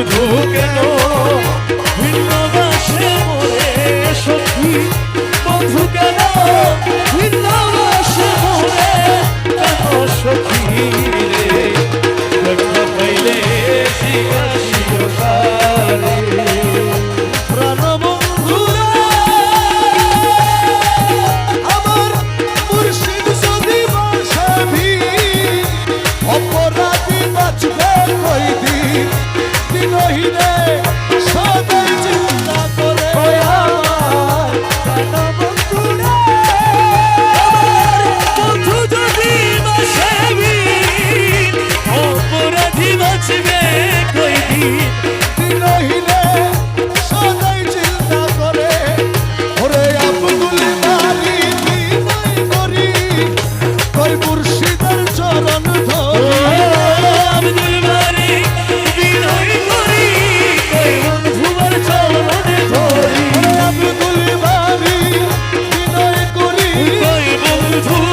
বন্ধু কেন ভিন্নবাসে মোরে সখী বন্ধু কেন ভিন্নবাসে মোরে কেন সখী রে দেখা পাইলে জিজ্ঞাসিও কারে প্রাণ বন্ধু আমার মুর্শিদ যদি বসে ভিড় অপরাধী বাঁচবে কয়দিন দিনহীনে সদাই চিন্তা করে আমার প্রাণ বন্ধু রে আমার বন্ধু যদি বাসে ভিড় অপরাধী বাঁচবে কয়দিন দিনহীনে সদাই চিন্তা করে ওরে আব্দুল বারি বিনয় করি কই মুর্শিদের চরণ ধরি আব্দুল বারি বিনয় করি কই বন্ধুর চরণ ধরি আব্দুল বারি বিনয় করি কই বন্ধুর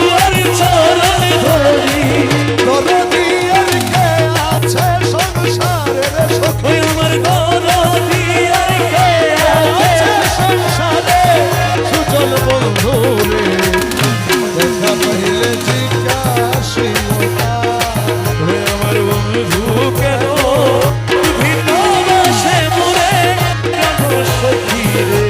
চরণ ধরি দরদি আর কে আছে সংসারের সখী ওই আমার গরদি আর কে আছে সংসারে সুজল বন্ধু রে দেখা পাইলে জিজ্ঞাসিও ওই আমার বন্ধু কেন ভিন্ন বাসে মোরে কেন সখী রে